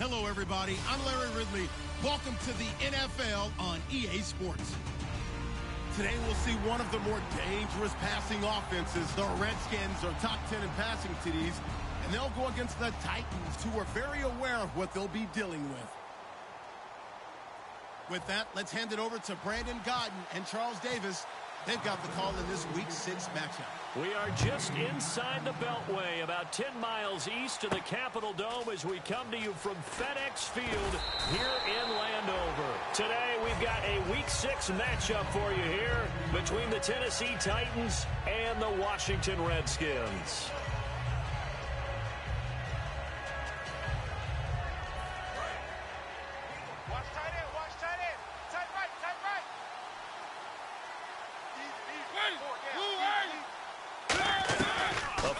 Hello, everybody. I'm Larry Ridley. Welcome to the NFL on EA Sports. Today, we'll see one of the more dangerous passing offenses. The Redskins are top 10 in passing TDs, and they'll go against the Titans, who are very aware of what they'll be dealing with. With that, let's hand it over to Brandon Godden and Charles Davis. They've got the call in this Week 6 matchup. We are just inside the Beltway, about 10 miles east of the Capitol Dome as we come to you from FedEx Field here in Landover. Today, we've got a Week 6 matchup for you here between the Tennessee Titans and the Washington Redskins.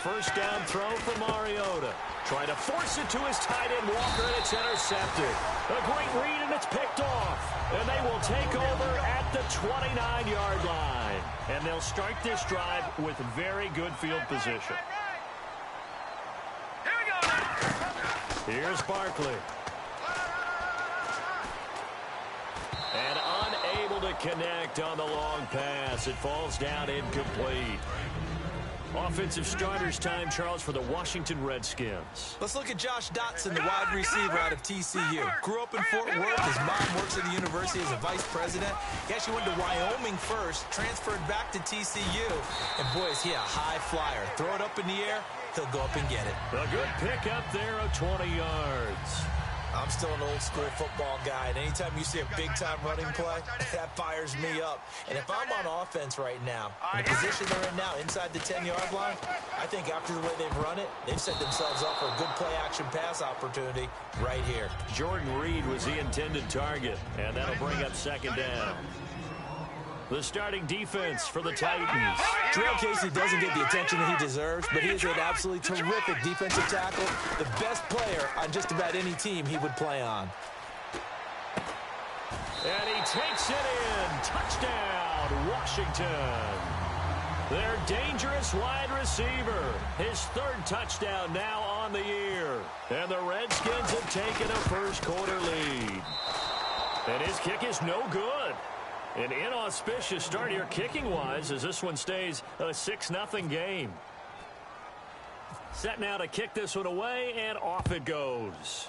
First down throw for Mariota. Trying to force it to his tight end Walker, and it's intercepted. A great read, and it's picked off. And they will take over at the 29-yard line. And they'll start this drive with very good field position. Here we go. Here's Barkley. And unable to connect on the long pass. It falls down incomplete. Offensive starters time, Charles, for the Washington Redskins. Let's look at Josh Dotson, the wide receiver out of TCU. Grew up in Fort Worth. His mom works at the university as a vice president. He actually went to Wyoming first, transferred back to TCU. And, boy, is he a high flyer. Throw it up in the air, he'll go up and get it. A good pickup there of 20 yards. I'm still an old-school football guy, and anytime you see a big-time running play, that fires me up. And if I'm on offense right now, in the position they're in now, inside the 10-yard line, I think after the way they've run it, they've set themselves up for a good play-action pass opportunity right here. Jordan Reed was the intended target, and that'll bring up second down. The starting defense for the Titans. Jarrell Casey doesn't get the attention that he deserves, but he is an absolutely terrific defensive tackle, the best player on just about any team he would play on. And he takes it in. Touchdown, Washington. Their dangerous wide receiver. His third touchdown now on the year. And the Redskins have taken a first-quarter lead. And his kick is no good. An inauspicious start here kicking-wise as this one stays a 6-0 game. Set now to kick this one away, and off it goes.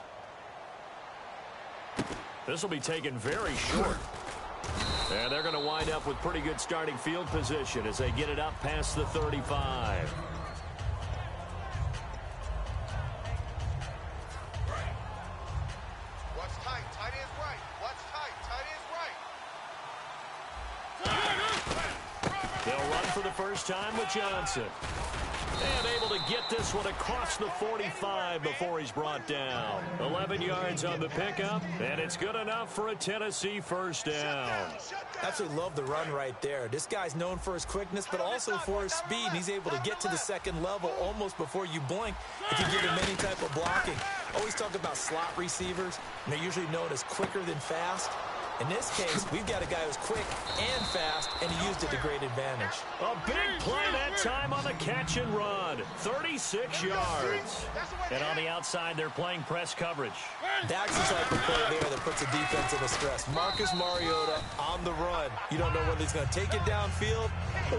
This will be taken very short. And they're going to wind up with pretty good starting field position as they get it up past the 35. First time with Johnson. And able to get this one across the 45 before he's brought down. 11 yards on the pickup, and it's good enough for a Tennessee first down. Absolutely love the run right there. This guy's known for his quickness, but also for his speed, and he's able to get to the second level almost before you blink if you give him any type of blocking. Always talk about slot receivers, and they're usually known as quicker than fast. In this case, we've got a guy who's quick and fast, and he used it to great advantage. A big play that time on the catch and run. 36 yards. And on the outside, they're playing press coverage. That's the type of play there that puts a defense in a stress. Marcus Mariota on the run. You don't know whether he's going to take it downfield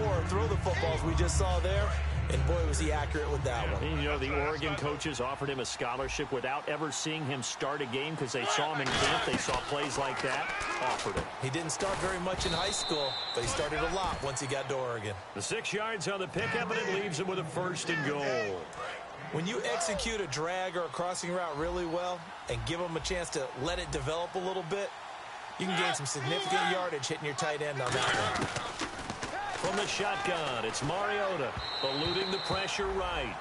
or throw the footballs we just saw there. And, boy, was he accurate with that one. You know, the Oregon coaches offered him a scholarship without ever seeing him start a game because they saw him in camp. They saw plays like that, offered it. He didn't start very much in high school, but he started a lot once he got to Oregon. The 6 yards on the pickup, and it leaves him with a first and goal. When you execute a drag or a crossing route really well and give him a chance to let it develop a little bit, you can gain some significant yardage hitting your tight end on that one. From the shotgun, it's Mariota, eluding the pressure right.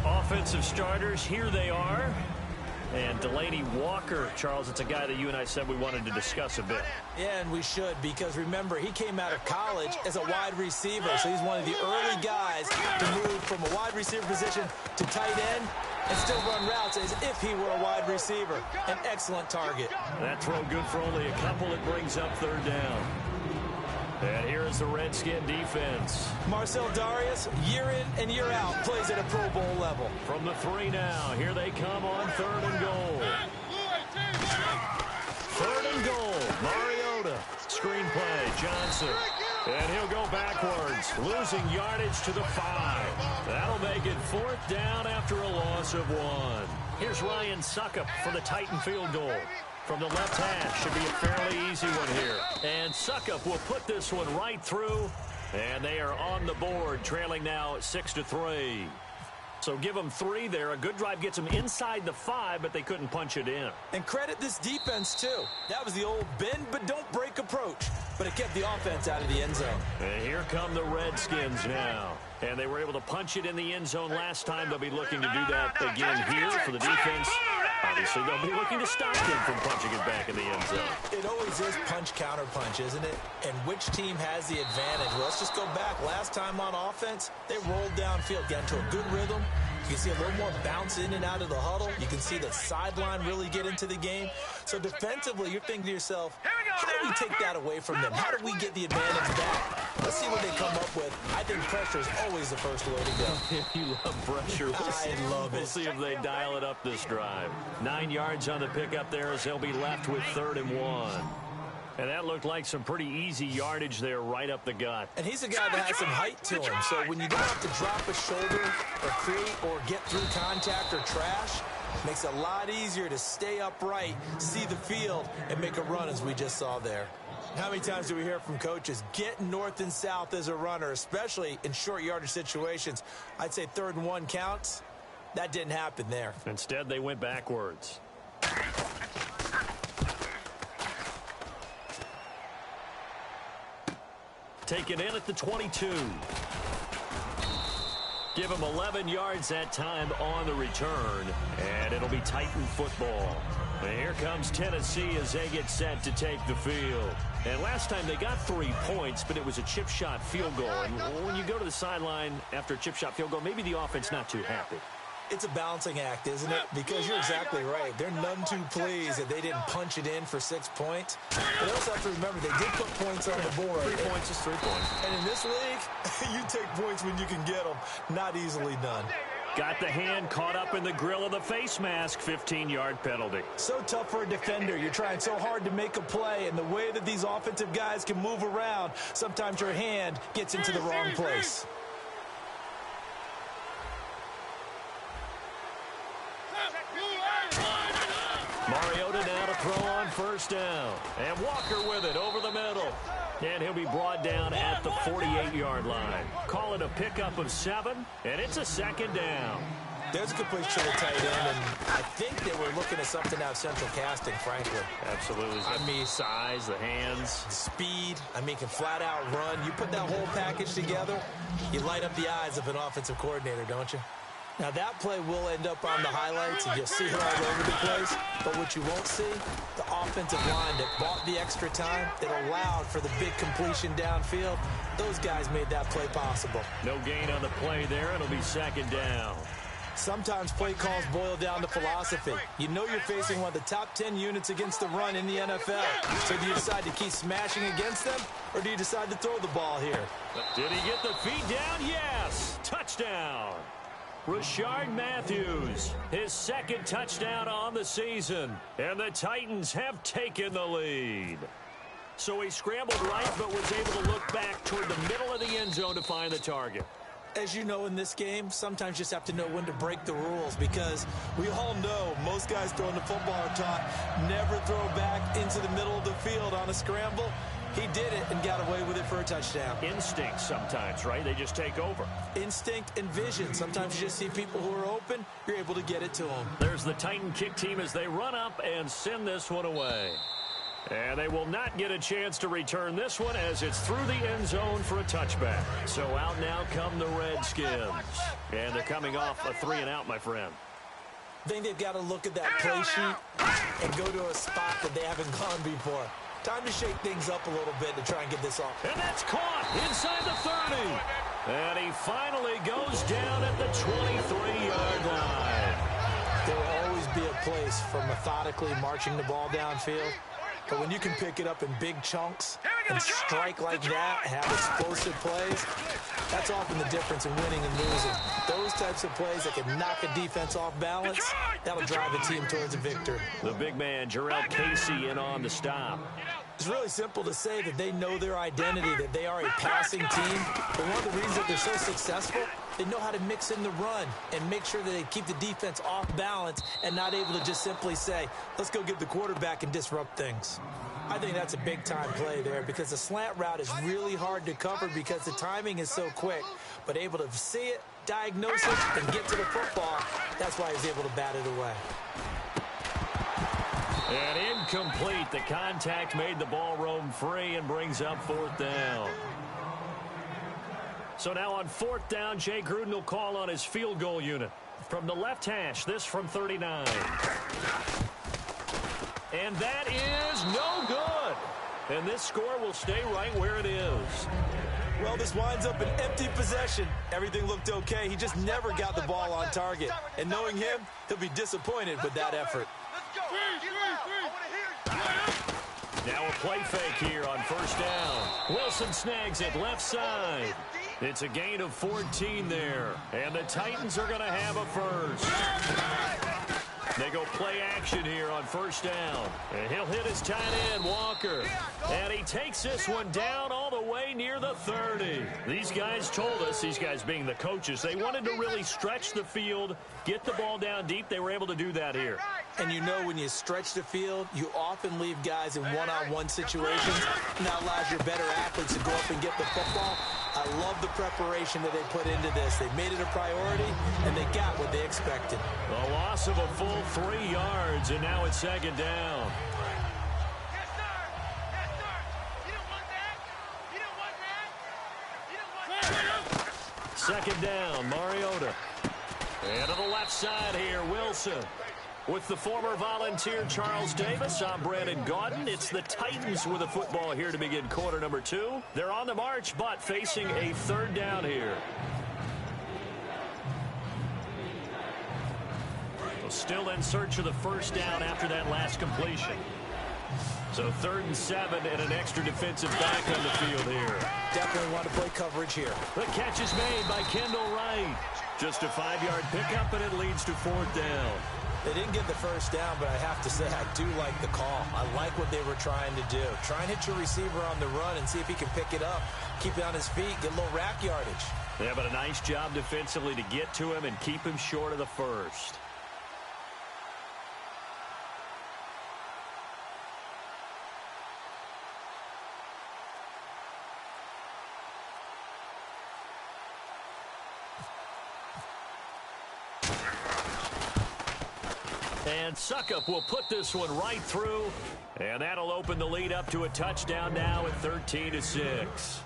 Offensive starters, here they are. And Delaney Walker, Charles, it's a guy that you and I said we wanted to discuss a bit. Yeah, and we should, because remember, he came out of college as a wide receiver, so he's one of the early guys to move from a wide receiver position to tight end and still run routes as if he were a wide receiver. An excellent target. That throw good for only a couple. It brings up third down. And here is the Redskin defense. Marcel Darius, year in and year out, plays at a Pro Bowl level. From the 3 now. Here they come on 3rd and goal. 3rd and goal. Mariota. Screenplay. Johnson. And he'll go backwards, losing yardage to the 5. That'll make it 4th down after a loss of 1. Here's Ryan Suckup for the Titan field goal. From the left hash, should be a fairly easy one here. And Suckup will put this one right through. And they are on the board, trailing now 6-3. So give them 3 there. A good drive gets them inside the 5, but they couldn't punch it in. And credit this defense, too. That was the old bend but don't break approach. But it kept the offense out of the end zone. And here come the Redskins now. And they were able to punch it in the end zone last time. They'll be looking to do that again here for the defense. Obviously, they'll be looking to stop him from punching it back in the end zone. It always is punch-counter-punch, isn't it? And which team has the advantage? Well, let's just go back. Last time on offense, they rolled downfield, got into a good rhythm. You can see a little more bounce in and out of the huddle. You can see the sideline really get into the game. So defensively, you're thinking to yourself, how do we take that away from them? How do we get the advantage back? Let's see what they come up with. I think pressure is always the first way to go. You love pressure. I love it. We'll see if they dial it up this drive. 9 yards on the pickup there as they'll be left with 3rd and 1. And that looked like some pretty easy yardage there right up the gut. And he's a guy that has some height to him. So when you don't have to drop a shoulder or create or get through contact or trash, makes it a lot easier to stay upright, see the field, and make a run as we just saw there. How many times do we hear from coaches, get north and south as a runner, especially in short yardage situations? I'd say 3rd and 1 counts. That didn't happen there. Instead, they went backwards. Taken in at the 22. Give him 11 yards that time on the return, and it'll be Titan football. And here comes Tennessee as they get set to take the field. And last time they got 3 points, but it was a chip shot field goal. And when you go to the sideline after a chip shot field goal, maybe the offense not too happy. It's a balancing act, isn't it? Because you're exactly right. They're none too pleased that they didn't punch it in for 6 points. But they also have to remember they did put points on the board. 3 points is 3 points. And in this league, you take points when you can get them. Not easily done. Got the hand caught up in the grill of the face mask. 15-yard penalty. So tough for a defender. You're trying so hard to make a play, and the way that these offensive guys can move around, sometimes your hand gets into the wrong place. Mariota now to throw on 1st down. And Walker with it over the middle. And he'll be brought down at the 48-yard line. Call it a pickup of 7, and it's a 2nd down. There's a completion to the tight end, and I think they were looking at something out of central casting, frankly. Absolutely. I mean, size, the hands. Speed. I mean, can flat out run. You put that whole package together, you light up the eyes of an offensive coordinator, don't you? Now, that play will end up on the highlights, and you'll see it all over the place. But what you won't see, the offensive line that bought the extra time, that allowed for the big completion downfield, those guys made that play possible. No gain on the play there. It'll be 2nd down. Sometimes play calls boil down to philosophy. You know you're facing one of the top 10 units against the run in the NFL. So do you decide to keep smashing against them, or do you decide to throw the ball here? Did he get the feet down? Yes. Touchdown. Rashard Matthews, his 2nd touchdown on the season. And the Titans have taken the lead. So he scrambled right, but was able to look back toward the middle of the end zone to find the target. As you know, in this game, sometimes you just have to know when to break the rules, because we all know most guys throwing the football are taught never throw back into the middle of the field on a scramble. He did it and got away with it for a touchdown. Instinct sometimes, right? They just take over. Instinct and vision. Sometimes you just see people who are open, you're able to get it to them. There's the Titan kick team as they run up and send this one away. And they will not get a chance to return this one as it's through the end zone for a touchback. So out now come the Redskins. And they're coming off a 3-and-out, my friend. I think they've got to look at that play sheet and go to a spot that they haven't gone before. Time to shake things up a little bit to try and get this off. And that's caught inside the 30. And he finally goes down at the 23-yard line. There will always be a place for methodically marching the ball downfield But when you can pick it up in big chunks and strike like that, have explosive plays, that's often the difference in winning and losing. Those types of plays that can knock a defense off balance, that'll drive a team towards a victory. The big man, Jarrell Casey, in on the stop. It's really simple to say that they know their identity, that they are a passing team. But one of the reasons that they're so successful, they know how to mix in the run and make sure that they keep the defense off balance and not able to just simply say, let's go get the quarterback and disrupt things. I think that's a big-time play there because the slant route is really hard to cover because the timing is so quick. But able to see it, diagnose it, and get to the football, that's why he's able to bat it away. And incomplete. The contact made the ball roam free and brings up 4th down. So now on 4th down, Jay Gruden will call on his field goal unit. From the left hash, this from 39. And that is no good. And this score will stay right where it is. Well, this winds up an empty possession. Everything looked okay. He just never got the ball on target. And knowing him, he'll be disappointed with that effort. Now a play fake here on 1st down. Wilson snags it left side. It's a gain of 14 there. And the Titans are going to have a first. They go play action here on 1st down. And he'll hit his tight end, Walker. And he takes this one down all the way near the 30. These guys told us, these guys being the coaches, they wanted to really stretch the field, get the ball down deep. They were able to do that here. And you know when you stretch the field, you often leave guys in one-on-one situations. And that allows your better athletes to go up and get the football. I love the preparation that they put into this. They made it a priority, and they got what they expected. A loss of a full 3 yards, and now it's 2nd down. Yes, sir. Yes, sir. You don't want that. You don't want that. You don't want that. 2nd down, Mariota. And to the left side here, Wilson. With the former Volunteer Charles Davis, I'm Brandon Gaudin. It's the Titans with a football here to begin quarter number 2. They're on the march, but facing a 3rd down here. So still in search of the 1st down after that last completion. So 3rd and 7 and an extra defensive back on the field here. Definitely want to play coverage here. The catch is made by Kendall Wright. Just a 5-yard pickup, and it leads to 4th down. They didn't get the 1st down, but I have to say I do like the call. I like what they were trying to do. Try and hit your receiver on the run and see if he can pick it up, keep it on his feet, get a little rack yardage. Yeah, but a nice job defensively to get to him and keep him short of the 1st. And Suckup will put this one right through, and that'll open the lead up to a touchdown now at 13-6.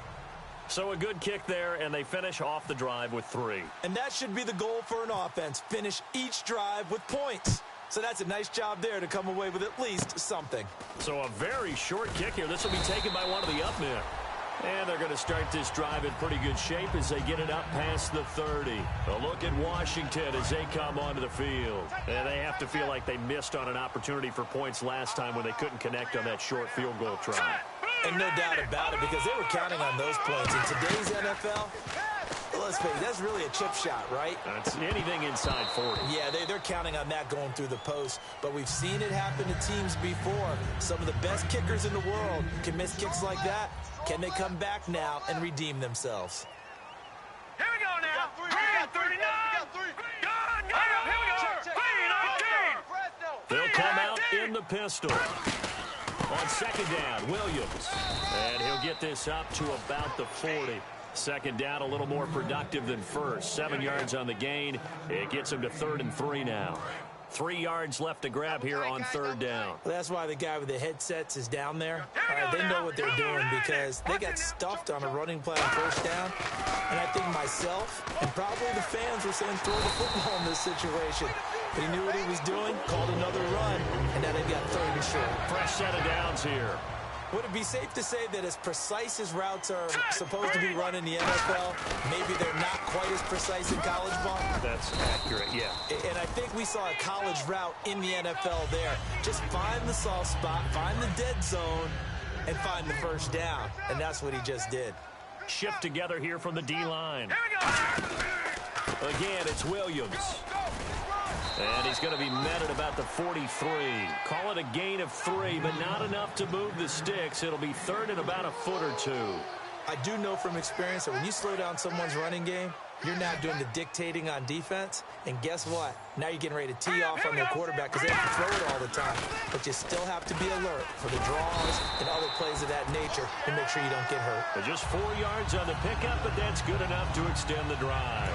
So a good kick there, and they finish off the drive with 3. And that should be the goal for an offense, finish each drive with points. So that's a nice job there to come away with at least something. So a very short kick here. This will be taken by one of the up men. And they're going to start this drive in pretty good shape as they get it up past the 30. A look at Washington as they come onto the field. And they have to feel like they missed on an opportunity for points last time when they couldn't connect on that short field goal try. And no doubt about it, because they were counting on those points. In today's NFL, let's face it, that's really a chip shot, right? It's anything inside 40. Yeah, they're counting on that going through the post. But we've seen it happen to teams before. Some of the best kickers in the world can miss kicks like that. Can they come back now and redeem themselves? Here we go now. Green, 39. Good, go. Here we go. Green, 19. They'll come out in the pistol. On 2nd down, Williams. And he'll get this up to about the 40. 2nd down, a little more productive than 1st. 7 yards on the gain. It gets him to 3rd and 3 now. 3 yards left to grab here on 3rd down. Well, that's why the guy with the headsets is down there. They know what they're doing because they got stuffed on a running play on 1st down. And I think myself and probably the fans were saying throw the football in this situation. But he knew what he was doing, called another run, and now they've got 3rd and short. Fresh set of downs here. Would it be safe to say that as precise as routes are supposed to be run in the NFL, maybe they're not quite as precise in college ball? That's accurate, yeah. And I think we saw a college route in the NFL there. Just find the soft spot, find the dead zone, and find the first down. And that's what he just did. Shift together here from the D-line. Here we go. Again, it's Williams. And he's going to be met at about the 43. Call it a gain of 3, but not enough to move the sticks. It'll be third and about a foot or two. I do know from experience that when you slow down someone's running game, you're now doing the dictating on defense. And guess what? Now you're getting ready to tee off on their quarterback because they have to throw it all the time. But you still have to be alert for the draws and other plays of that nature to make sure you don't get hurt. But just 4 yards on the pickup, but that's good enough to extend the drive.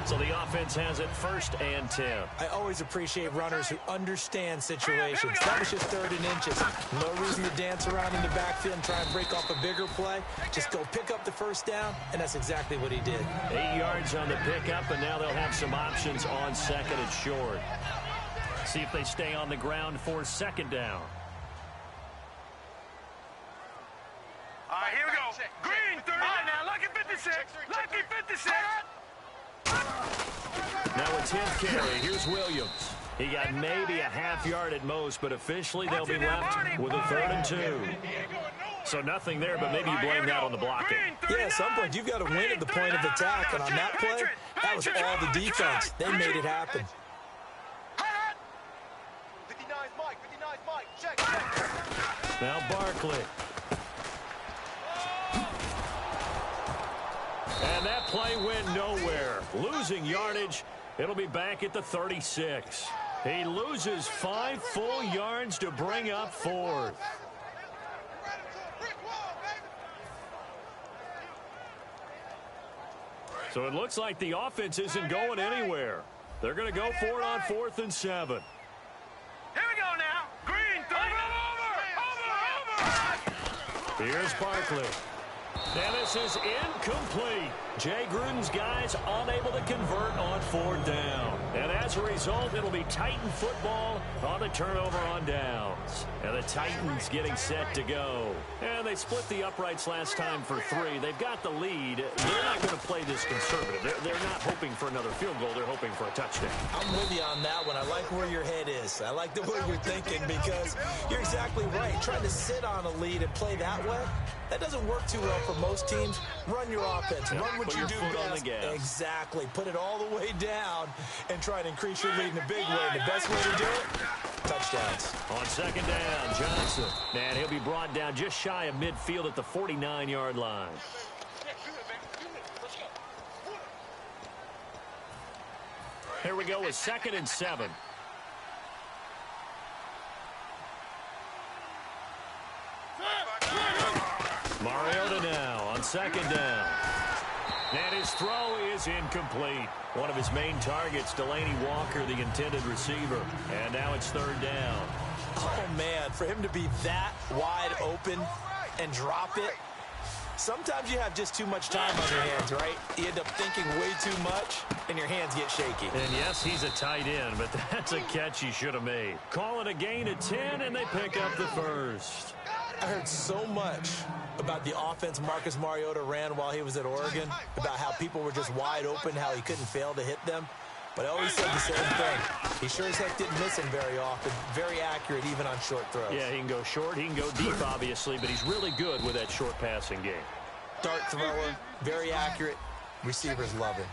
So the offense has it 1st and 10. I always appreciate runners who understand situations. That was just 3rd and inches. No reason to dance around in the backfield and try and break off a bigger play. Just go pick up the first down, and that's exactly what he did. 8 yards on the pickup, and now they'll have some options on 2nd and short. See if they stay on the ground for 2nd down. All right, here we go. Green 30. All right, now, lucky 56. Lucky 56. Now it's his carry. Here's Williams. He got maybe a half yard at most, but officially they'll be left with a 3rd and 2. So nothing there, but maybe you blame that on the blocking. Yeah, at some point, you've got to win at the point of attack. And on that play, that was all the defense. They made it happen. 59's Mike. 59's Mike. Check. Now Barkley. And that play went nowhere. Losing yardage. It'll be back at the 36. He loses 5 full yards to bring up 4th. So it looks like the offense isn't going anywhere. They're going to go for it on 4th and 7. Here we go now. Green 30. Over. Here's Barkley. And this is incomplete. Jay Gruden's guys unable to convert on 4th down. And as a result, it'll be Titan football on the turnover on downs. And the Titans getting set to go. And they split the uprights last time for 3. They've got the lead. They're not going to play this conservative. They're not hoping for another field goal. They're hoping for a touchdown. I'm with you on that one. I like where your head is. I like the way you're thinking because you're exactly right. Trying to sit on a lead and play that way, that doesn't work too well for most teams. Run your offense. Run what you do best. Exactly. Put it all the way down and try to increase your lead in a big way. And the best way to do it, touchdowns. On 2nd down, Johnson. And he'll be brought down just shy of midfield at the 49-yard line. Here we go with 2nd and 7. Mariota now on 2nd down. And his throw is incomplete. One of his main targets, Delaney Walker, the intended receiver. And now it's 3rd down. Oh, man, for him to be that wide open and drop it, sometimes you have just too much time on your hands, right? You end up thinking way too much, and your hands get shaky. And yes, he's a tight end, but that's a catch he should have made. Call it a gain of 10, and they pick up the 1st. I heard so much about the offense Marcus Mariota ran while he was at Oregon, about how people were just wide open, how he couldn't fail to hit them. But I always said the same thing. He sure as heck didn't miss him very often. Very accurate even on short throws. Yeah, he can go short, he can go deep, obviously, but he's really good with that short passing game. Dart thrower, very accurate. Receivers love him.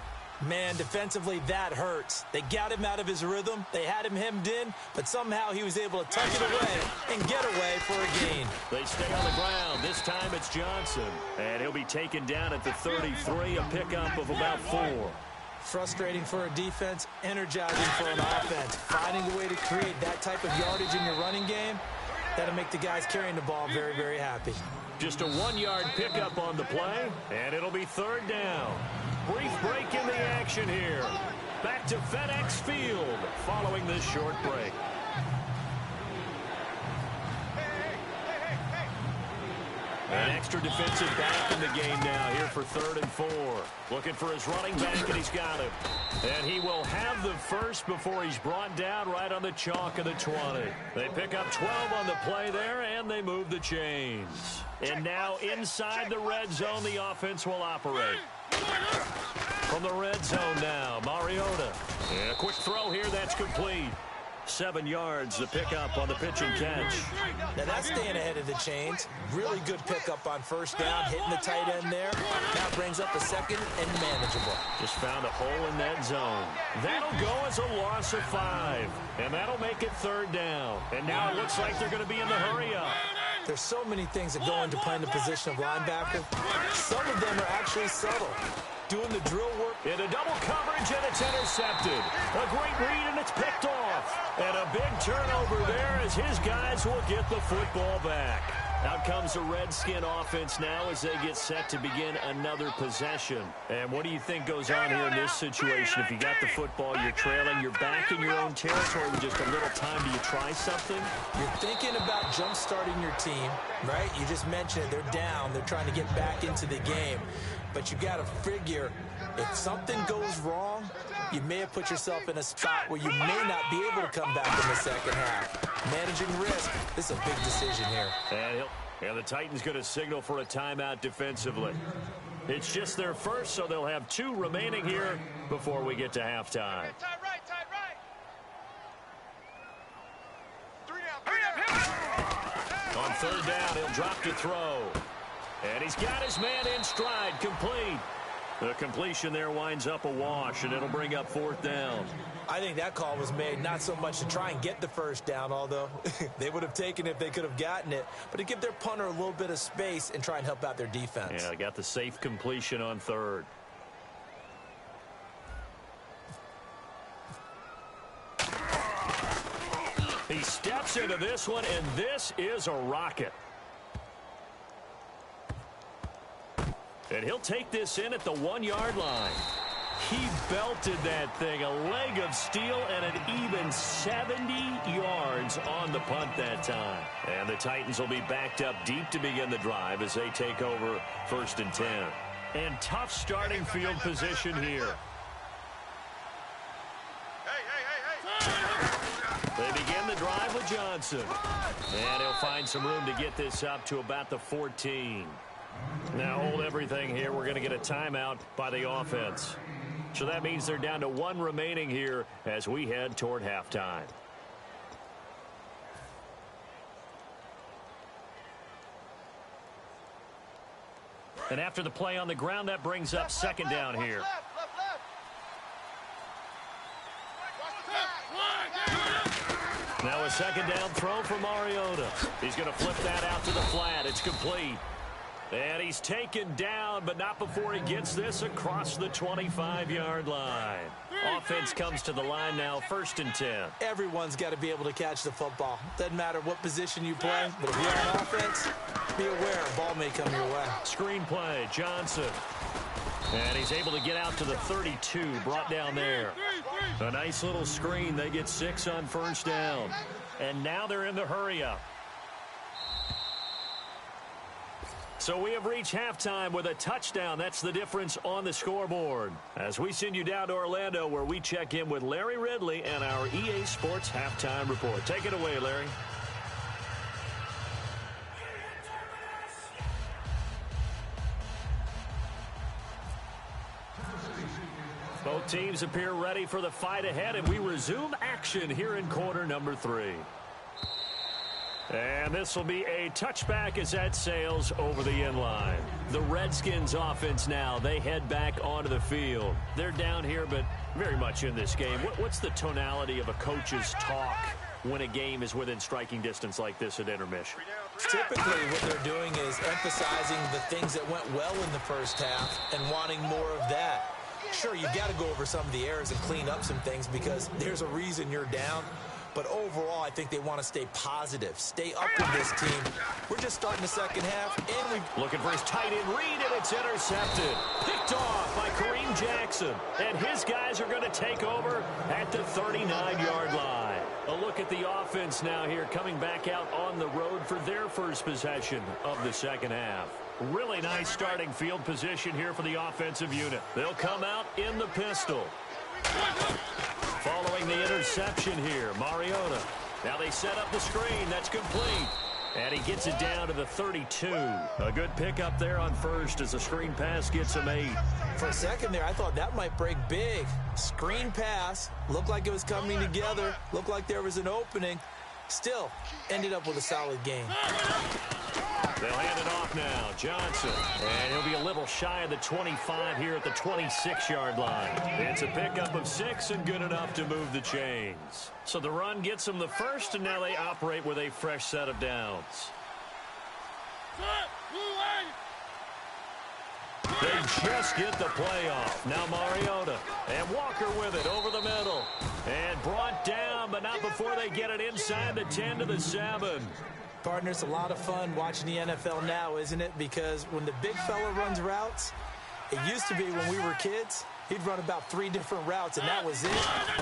Man, defensively, that hurts. They got him out of his rhythm. They had him hemmed in, but somehow he was able to tuck it away and get away for a gain. They stay on the ground. This time it's Johnson. And he'll be taken down at the 33, a pickup of about 4. Frustrating for a defense, energizing for an offense. Finding a way to create that type of yardage in your running game, that'll make the guys carrying the ball very, very happy. Just a 1-yard pickup on the play, and it'll be 3rd down. Brief break in the action here. Back to FedEx Field following this short break. An extra defensive back in the game now here for 3rd and 4. Looking for his running back, and he's got him. And he will have the first before he's brought down right on the chalk of the 20. They pick up 12 on the play there, and they move the chains. And now inside the red zone, the offense will operate. From the red zone now, Mariota. And a quick throw here, that's complete. 7 yards, the pickup on the pitch and catch. Now that's staying ahead of the chains. Really good pickup on 1st down, hitting the tight end there. Now brings up a 2nd and manageable. Just found a hole in that zone. That'll go as a loss of 5. And that'll make it 3rd down. And now it looks like they're going to be in the hurry-up. There's so many things that go into playing the position of linebacker. Some of them are actually subtle. Doing the drill work. Into double coverage, and it's intercepted. A great read, and it's picked off. And a big turnover there as his guys will get the football back. Out comes the Redskin offense now as they get set to begin another possession. And what do you think goes on here in this situation? If you got the football, you're trailing, you're back in your own territory with just a little time. Do you try something? You're thinking about jump-starting your team, right? You just mentioned it. They're down. They're trying to get back into the game. But you got to figure if something goes wrong, you may have put yourself in a spot where you may not be able to come back in the second half. Managing risk, this is a big decision here. And the Titans going to signal for a timeout defensively. It's just their first, so they'll have 2 remaining here before we get to halftime. Tight right, tight right. 3 down. On 3rd down, he'll drop to throw. And he's got his man in stride, complete. The completion there winds up a wash, and it'll bring up 4th down. I think that call was made not so much to try and get the 1st down, although they would have taken it if they could have gotten it, but to give their punter a little bit of space and try and help out their defense. Yeah, they got the safe completion on 3rd. He steps into this one, and this is a rocket. And he'll take this in at the 1-yard line. He belted that thing, a leg of steel, and an even 70 yards on the punt that time. And the Titans will be backed up deep to begin the drive as they take over 1st and 10. And tough starting field position here. They begin the drive with Johnson. And he'll find some room to get this up to about the 14. Now hold everything here. We're going to get a timeout by the offense. So that means they're down to 1 remaining here as we head toward halftime. And after the play on the ground, that brings up 2nd down here. Now a 2nd down throw for Mariota. He's going to flip that out to the flat. It's complete. And he's taken down, but not before he gets this across the 25-yard line. Offense comes to the line now, 1st and 10. Everyone's got to be able to catch the football. Doesn't matter what position you play, but if you're on offense, be aware a ball may come your way. Screen play, Johnson. And he's able to get out to the 32, brought down there. A nice little screen. They get 6 on 1st down. And now they're in the hurry-up. So we have reached halftime with a touchdown. That's the difference on the scoreboard. As we send you down to Orlando, where we check in with Larry Ridley and our EA Sports Halftime Report. Take it away, Larry. Both teams appear ready for the fight ahead, and we resume action here in quarter number 3. And this will be a touchback as that sails over the inline. The Redskins offense now, they head back onto the field. They're down here, but very much in this game. What's the tonality of a coach's talk when a game is within striking distance like this at intermission? Typically, what they're doing is emphasizing the things that went well in the 1st half and wanting more of that. Sure, you got to go over some of the errors and clean up some things because there's a reason you're down. But overall, I think they want to stay positive, stay up with this team. We're just starting the 2nd half, and looking for his tight end read, and it's intercepted. Picked off by Kareem Dwayne Jackson, and his guys are going to take over at the 39-yard line. A look at the offense now here, coming back out on the road for their first possession of the second half. Really nice starting field position here for the offensive unit. They'll come out in the pistol. Following the interception here, Mariota. Now they set up the screen. That's complete. And he gets it down to the 32. A good pickup there on first as the screen pass gets him 8. For a second there, I thought that might break big. Screen pass. Looked like it was coming together. Looked like there was an opening. Still, ended up with a solid game. They'll hand it off now. Johnson. And he'll be a little shy of the 25 here at the 26-yard line. It's a pickup of 6 and good enough to move the chains. So the run gets them the first, and now they operate with a fresh set of downs. They just get the play off. Now Mariota. And Walker with it over the middle. And brought down, but not before they get it inside the 10 to the 7. Partner, it's a lot of fun watching the NFL now, isn't it? Because when the big fella runs routes, it used to be when we were kids, he'd run about 3 different routes, and that was it.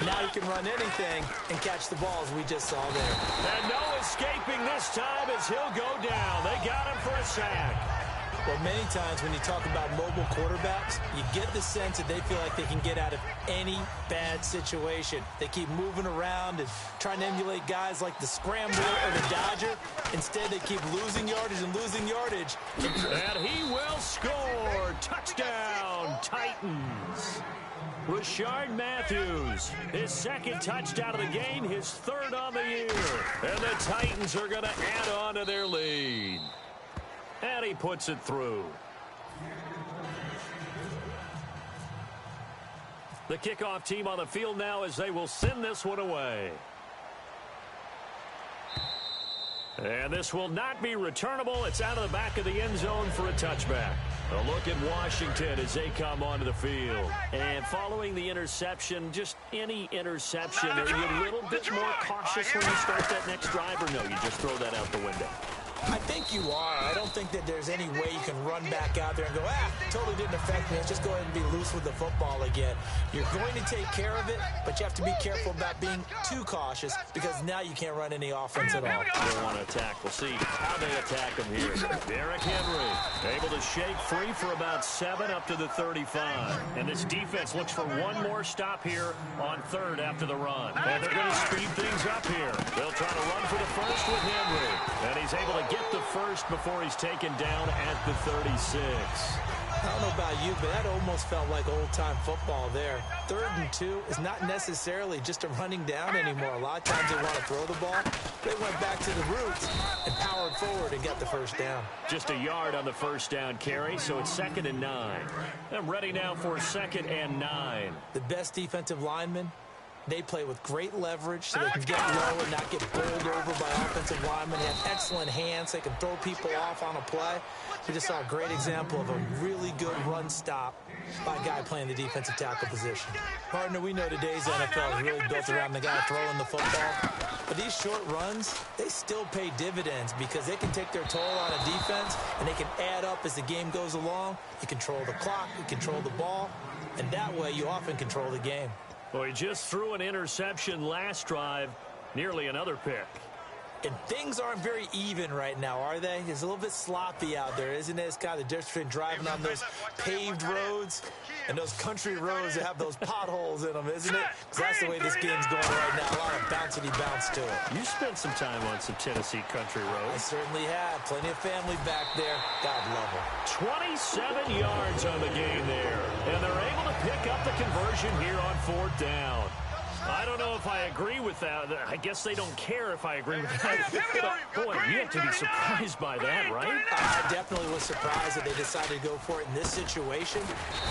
Now he can run anything and catch the balls we just saw there. And no escaping this time as he'll go down. They got him for a sack. Well, many times when you talk about mobile quarterbacks, you get the sense that they feel like they can get out of any bad situation. They keep moving around and trying to emulate guys like the Scrambler or the Dodger. Instead, they keep losing yardage and losing yardage. And he will score. Touchdown, Titans. Rashard Matthews, his second touchdown of the game, his third on the year. And the Titans are going to add on to their lead. And he puts it through. The kickoff team on the field now as they will send this one away. And this will not be returnable. It's out of the back of the end zone for a touchback. A look at Washington as they come onto the field. And following the interception, just any interception, are you a little bit more cautious when you start that next drive, or no, you just throw that out the window? I think you are. I don't think that there's any way you can run back out there and go, totally didn't affect me. Let's just go ahead and be loose with the football again. You're going to take care of it, but you have to be careful about being too cautious because now you can't run any offense at all. They want to attack. We'll see how they attack him here. Derrick Henry able to shake free for about 7 up to the 35. And this defense looks for one more stop here on third after the run. And they're going to speed things up here. They'll try to run for the first with Henry. And he's able to get the first before he's taken down at the 36. I don't know about you, but that almost felt like old-time football there. 3rd and 2 is not necessarily just a running down anymore. A lot of times they want to throw the ball. They went back to the roots and powered forward and got the first down. Just a yard on the first down carry, so it's 2nd and 9. I'm ready now for 2nd and 9. The best defensive linemen, they play with great leverage so they can get low and not get bowled over by offensive linemen. They have excellent hands. They can throw people off on a play. We just saw a great example of a really good run stop by a guy playing the defensive tackle position. Partner, we know today's NFL is really built around the guy throwing the football. But these short runs, they still pay dividends because they can take their toll on a defense and they can add up as the game goes along. You control the clock, you control the ball, and that way you often control the game. Well, he just threw an interception last drive, nearly another pick. And things aren't very even right now, are they? It's a little bit sloppy out there, isn't it? It's kind of the difference between driving on those paved roads and those country roads that have those potholes in them, isn't it? Because that's the way this game's going right now. A lot of bouncy bounce to it. You spent some time on some Tennessee country roads. I certainly have. Plenty of family back there. God love them. 27 yards on the game there. And they're able to pick up the conversion here on 4th down. I don't know if I agree with that. I guess they don't care if I agree with that. But, boy, you have to be surprised by that, right? I definitely was surprised that they decided to go for it in this situation.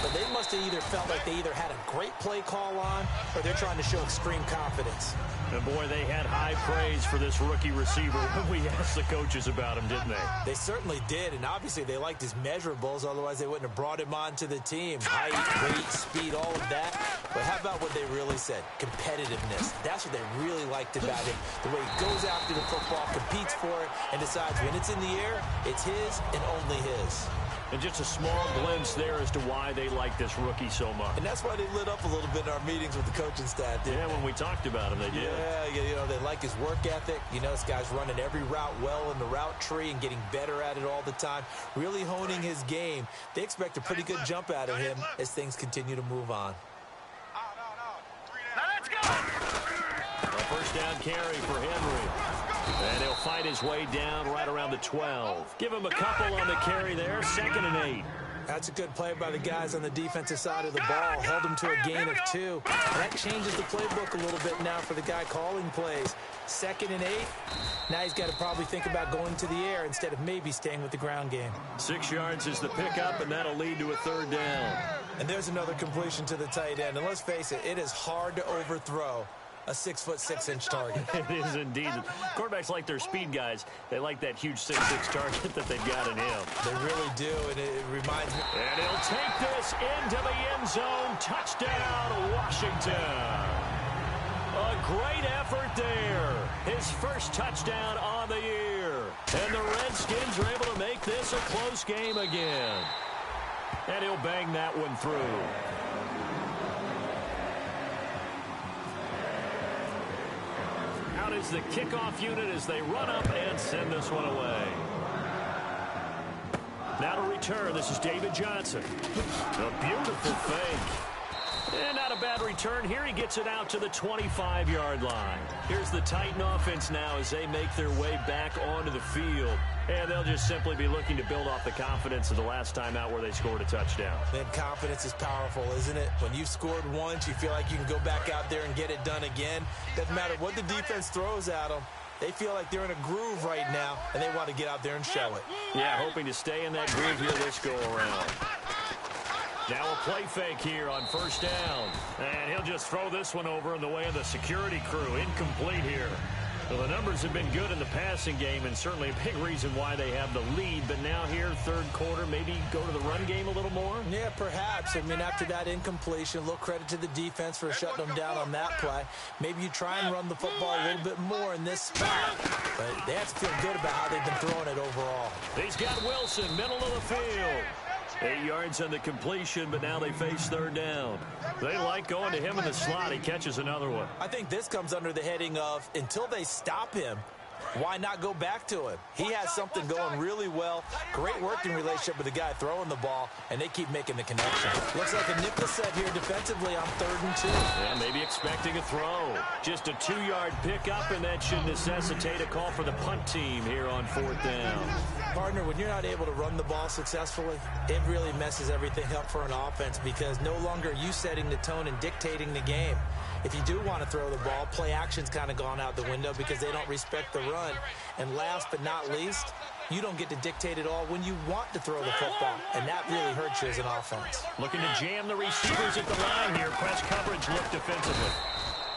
But they must have either felt like they either had a great play call on or they're trying to show extreme confidence. And, boy, they had high praise for this rookie receiver when we asked the coaches about him, didn't they? They certainly did, and obviously they liked his measurables. Otherwise, they wouldn't have brought him onto the team. Height, weight, speed, all of that. But how about what they really said? Competitiveness. That's what they really liked about him. The way he goes after the football, competes for it, and decides when it's in the air, it's his and only his. And just a small glimpse there as to why they like this rookie so much. And that's why they lit up a little bit in our meetings with the coaching staff. Yeah, when we talked about him, they did. Yeah, they like his work ethic. This guy's running every route well in the route tree and getting better at it all the time, really honing his game. They expect a pretty good jump out of him as things continue to move on. Now let's go. A first down carry for Henry. And he'll fight his way down right around the 12. Give him a couple on the carry there. 2nd and 8. That's a good play by the guys on the defensive side of the ball. Held him to a gain of 2. And that changes the playbook a little bit now for the guy calling plays. 2nd and 8. Now he's got to probably think about going to the air instead of maybe staying with the ground game. 6 yards is the pickup, and that'll lead to a 3rd down. And there's another completion to the tight end. And let's face it, it is hard to overthrow a 6'6" target. It is indeed. Quarterbacks like their speed guys. They like that huge 6'6" target that they've got in him. They really do, and it reminds me. And he'll take this into the end zone. Touchdown, Washington. A great effort there. His first touchdown on the year. And the Redskins are able to make this a close game again. And he'll bang that one through. Out is the kickoff unit as they run up and send this one away. Now to return, this is David Johnson. A beautiful fake. And not a bad return here. He gets it out to the 25-yard line. Here's the Titan offense now as they make their way back onto the field. And they'll just simply be looking to build off the confidence of the last time out where they scored a touchdown. And confidence is powerful, isn't it? When you've scored once, you feel like you can go back out there and get it done again. Doesn't matter what the defense throws at them. They feel like they're in a groove right now, and they want to get out there and show it. Yeah, hoping to stay in that groove here this go-around. Now a play fake here on 1st down. And he'll just throw this one over in the way of the security crew. Incomplete here. Well, the numbers have been good in the passing game, and certainly a big reason why they have the lead. But now here, 3rd quarter, maybe go to the run game a little more? Yeah, perhaps. I mean, after that incompletion, a little credit to the defense for shutting them down on that play. Maybe you try and run the football a little bit more in this spot. But they have to feel good about how they've been throwing it overall. He's got Wilson, middle of the field. 8 yards on the completion, but now they face 3rd down. They like going to him in the slot. He catches another one. I think this comes under the heading of, until they stop him, why not go back to him? He has something going really well. Great working relationship with the guy throwing the ball, and they keep making the connection. Looks like a nickel set here defensively on 3rd and 2. Yeah, maybe expecting a throw. Just a 2-yard pickup, and that should necessitate a call for the punt team here on 4th down. Partner, when you're not able to run the ball successfully, it really messes everything up for an offense because no longer are you setting the tone and dictating the game. If you do want to throw the ball, play action's kind of gone out the window because they don't respect the run. And last but not least, you don't get to dictate it all when you want to throw the football, and that really hurts you as an offense. Looking to jam the receivers at the line here. Press coverage look defensively.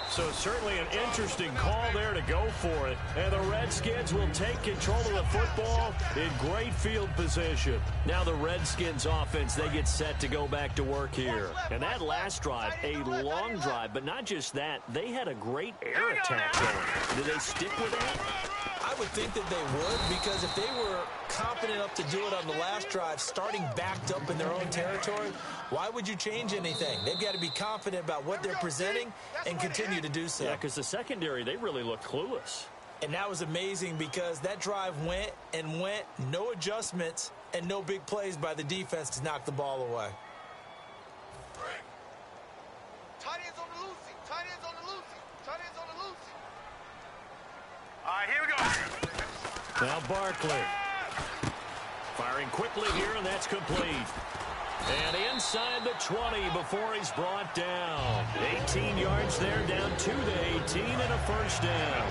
So certainly an interesting call there to go for it. And the Redskins will take control of the football in great field position. Now the Redskins offense, they get set to go back to work here. And that last drive, a long drive, but not just that. They had a great air attack going. Did they stick with that? I would think that they would, because if they were confident enough to do it on the last drive, starting backed up in their own territory, why would you change anything? They've got to be confident about what they're presenting and continue to do so. Yeah, because the secondary, they really looked clueless. And that was amazing because that drive went and went, no adjustments, and no big plays by the defense to knock the ball away. Tight ends on the Lucy. Tight ends on the Lucy. Tight ends on the Lucy. All right, here we go. Now Barkley. Firing quickly here, and that's complete. And inside the 20 before he's brought down. 18 yards there, down to the 18 and a first down.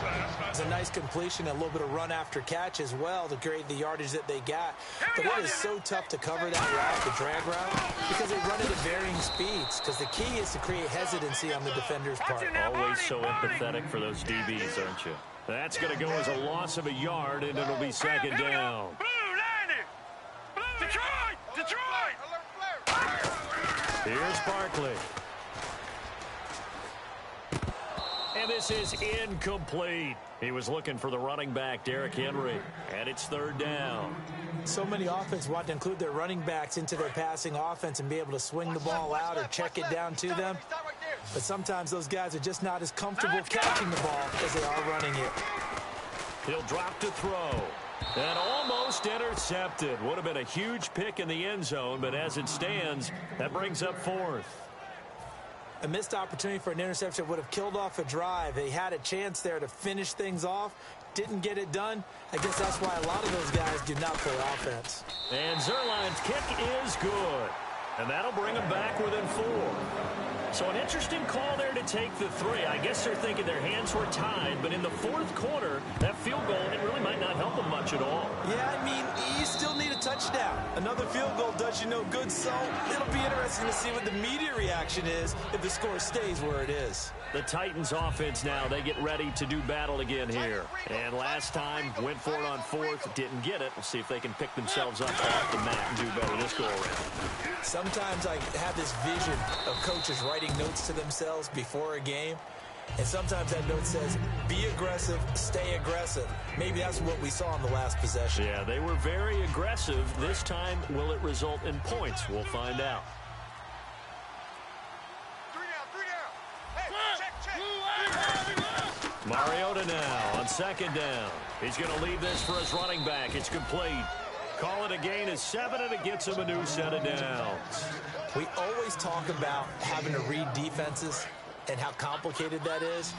It's a nice completion, a little bit of run after catch as well to create the yardage that they got. But it is so tough to cover that route, the drag route, because they run it at varying speeds. Because the key is to create hesitancy on the defender's part. Always so empathetic for those DBs, aren't you? That's going to go as a loss of a yard, and it'll be 2nd down. Blue, landing. Blue, Detroit. Detroit. Here's Barkley. And this is incomplete. He was looking for the running back, Derrick Henry. And it's third down. So many offenses want to include their running backs into their passing offense and be able to swing the ball out or check it down to them. But sometimes those guys are just not as comfortable catching the ball as they are running it. He'll drop to throw. And almost intercepted. Would have been a huge pick in the end zone, but as it stands, that brings up fourth. A missed opportunity for an interception would have killed off a drive. They had a chance there to finish things off. Didn't get it done. I guess that's why a lot of those guys do not play offense. And Zerline's kick is good. And that'll bring them back within 4. So an interesting call there to take the 3. I guess they're thinking their hands were tied, but in the fourth quarter, that field goal, it really might not help them much at all. Yeah, I mean, you still need a touchdown. Another field goal does you no good, so it'll be interesting to see what the media reaction is if the score stays where it is. The Titans offense now, they get ready to do battle again here. And last time, went for it on fourth, didn't get it. We'll see if they can pick themselves up off the mat and do better this go-around. Sometimes I have this vision of coaches writing notes to themselves before a game. And sometimes that note says, be aggressive, stay aggressive. Maybe that's what we saw in the last possession. Yeah, they were very aggressive. This time, will it result in points? We'll find out. Mariota now on second down. He's going to leave this for his running back. It's complete. Call it a gain of 7, and it gets him a new set of downs. We always talk about having to read defenses and how complicated that is.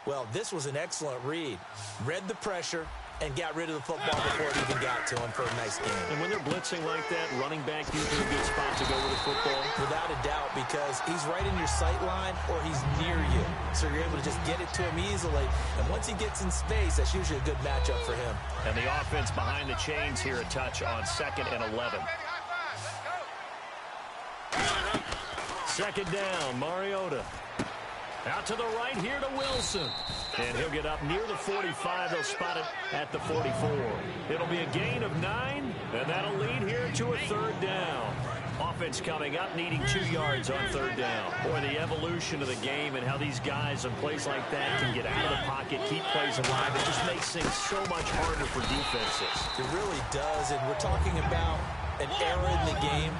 Well, this was an excellent read. Read the pressure and got rid of the football before it even got to him for a nice game. And when they're blitzing like that, running back usually a good spot to go with the football. Without a doubt, because he's right in your sight line or he's near you. So you're able to just get it to him easily. And once he gets in space, that's usually a good matchup for him. And the offense behind the chains here, a touch on 2nd and 11. Second down, Mariota. Out to the right here to Wilson. And he'll get up near the 45. They'll spot it at the 44. It'll be a gain of 9, and that'll lead here to a third down. Offense coming up, needing 2 yards on third down. Boy, the evolution of the game and how these guys in plays like that can get out of the pocket, keep plays alive. It just makes things so much harder for defenses. It really does, and we're talking about an era in the game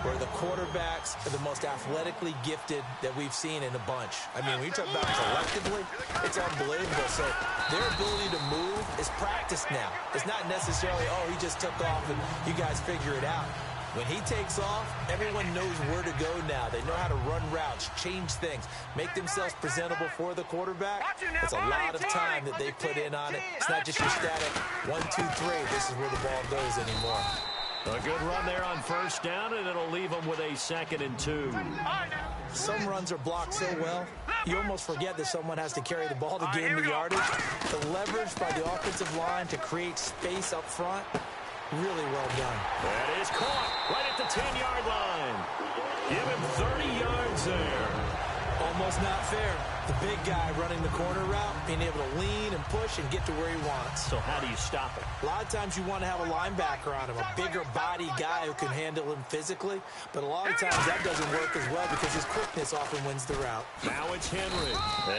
where the quarterbacks are the most athletically gifted that we've seen in a bunch. I mean, when you talk about collectively, it's unbelievable. So their ability to move is practiced now. It's not necessarily, oh, he just took off and you guys figure it out. When he takes off, everyone knows where to go now. They know how to run routes, change things, make themselves presentable for the quarterback. It's a lot of time that they put in on it. It's not just your static 1, 2, 3. This is where the ball goes anymore. A good run there on first down, and it'll leave them with a 2nd and 2. Some runs are blocked so well, you almost forget that someone has to carry the ball to gain the yardage. The leverage by the offensive line to create space up front, really well done. That is caught right at the 10-yard line. Give him 30 yards there. Almost not fair. The big guy running the corner route, being able to lean and push and get to where he wants. So how do you stop it? A lot of times you want to have a linebacker on him, a bigger body guy who can handle him physically. But a lot of times that doesn't work as well because his quickness often wins the route. Now it's Henry.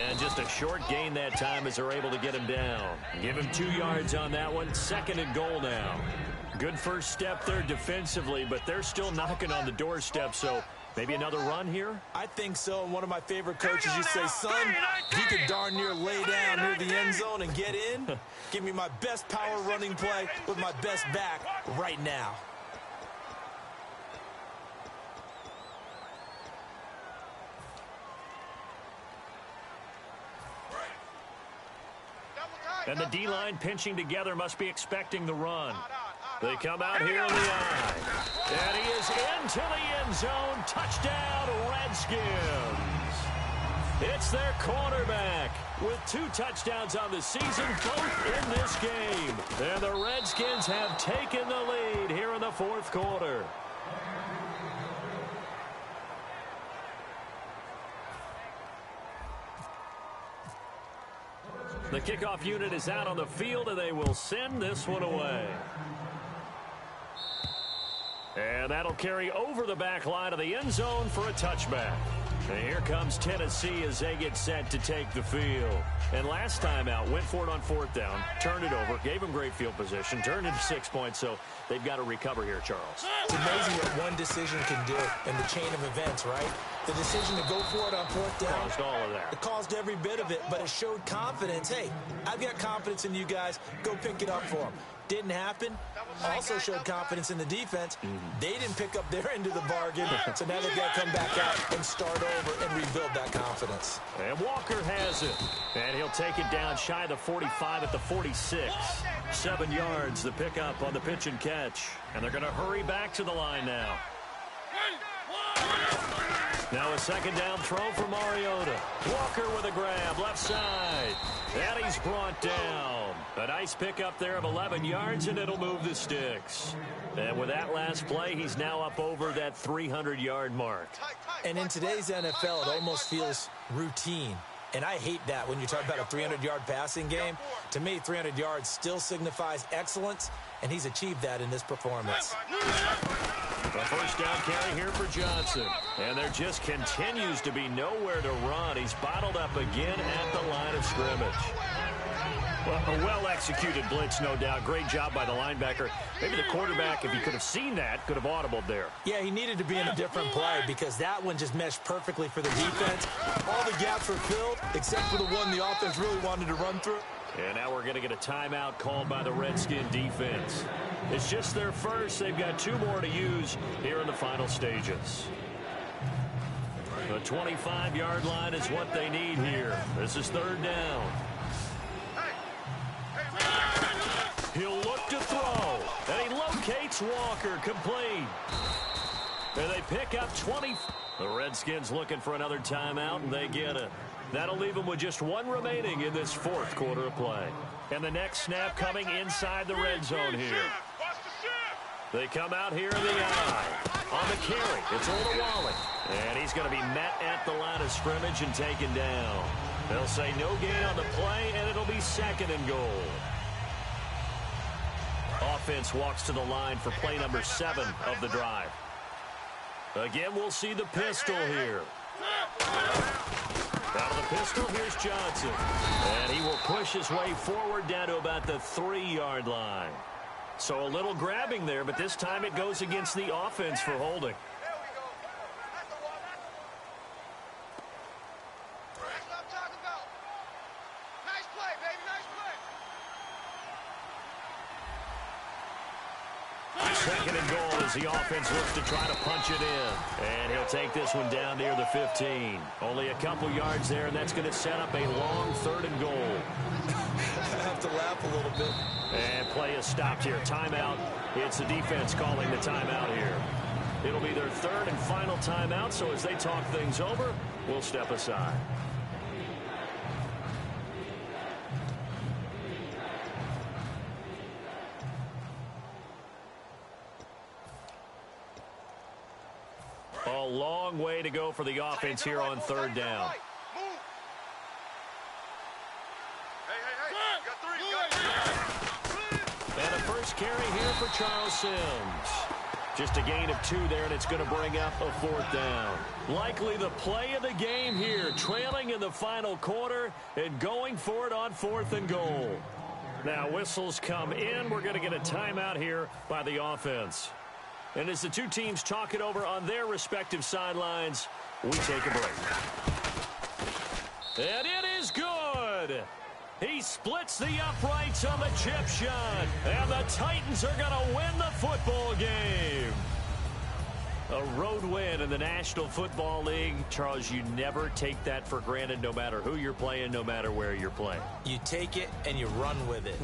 And just a short gain that time as they're able to get him down. Give him 2 yards on that one. 2nd and goal now. Good first step there defensively, but they're still knocking on the doorstep, so maybe another run here? I think so. And one of my favorite coaches used to say, son, if you could darn near lay down near the end zone and get in, give me my best power running play with my best back right now. And the D-line pinching together, must be expecting the run. They come out here in the eye. And he is into the end zone. Touchdown, Redskins. It's their cornerback with 2 touchdowns on the season, both in this game. And the Redskins have taken the lead here in the fourth quarter. The kickoff unit is out on the field, and they will send this one away. And that'll carry over the back line of the end zone for a touchback. And here comes Tennessee as they get set to take the field. And last time out, went for it on 4th down, turned it over, gave them great field position, turned into 6 points, so they've got to recover here, Charles. It's amazing what one decision can do in the chain of events, right? The decision to go for it on 4th down. Caused all of that. It caused every bit of it, but it showed confidence. Hey, I've got confidence in you guys. Go pick it up for them. Didn't happen. Also showed confidence in the defense. They didn't pick up their end of the bargain, so now they've got to come back out and start over and rebuild that confidence. And Walker has it. And he'll take it down shy of the 45 at the 46. 7 yards, the pickup on the pitch and catch. And they're going to hurry back to the line now. Now a 2nd down throw for Mariota. Walker with a grab, left side. And he's brought down. A nice pickup there of 11 yards, and it'll move the sticks. And with that last play, he's now up over that 300-yard mark. And in today's NFL, it almost feels routine. And I hate that when you talk about a 300-yard passing game. To me, 300 yards still signifies excellence, and he's achieved that in this performance. A 1st down carry here for Johnson. And there just continues to be nowhere to run. He's bottled up again at the line of scrimmage. Well, a well-executed blitz, no doubt. Great job by the linebacker. Maybe the quarterback, if he could have seen that, could have audibled there. Yeah, he needed to be in a different play because that one just meshed perfectly for the defense. All the gaps were filled except for the one the offense really wanted to run through. And now we're going to get a timeout called by the Redskin defense. It's just their first. They've got 2 more to use here in the final stages. The 25-yard line is what they need here. This is 3rd down. He'll look to throw, and he locates Walker, complete. And they pick up 20. The Redskins looking for another timeout, and they get it. That'll leave them with just 1 remaining in this 4th quarter of play. And the next snap coming inside the red zone here. They come out here in the eye. On the carry, it's Olawale. And he's going to be met at the line of scrimmage and taken down. They'll say no gain on the play, and it'll be 2nd and goal. Offense walks to the line for play number 7 of the drive. Again, we'll see the pistol here. Out of the pistol, here's Johnson. And he will push his way forward down to about the 3-yard line. So a little grabbing there, but this time it goes against the offense for holding. Second and goal as the offense looks to try to punch it in. And he'll take this one down near the 15. Only a couple yards there, and that's going to set up a long 3rd and goal. I have to laugh a little bit. And play is stopped here. Timeout. It's the defense calling the timeout here. It'll be their 3rd and final timeout, so as they talk things over, we'll step aside. A long way to go for the offense here on 3rd down. And a first carry here for Charles Sims. Just a gain of 2 there, and it's going to bring up a 4th down. Likely the play of the game here, trailing in the final quarter and going for it on 4th and goal. Now whistles come in. We're going to get a timeout here by the offense. And as the 2 teams talk it over on their respective sidelines, we take a break. And it is good. He splits the uprights on the chip shot. And the Titans are going to win the football game. A road win in the National Football League. Charles, you never take that for granted no matter who you're playing, no matter where you're playing. You take it and you run with it.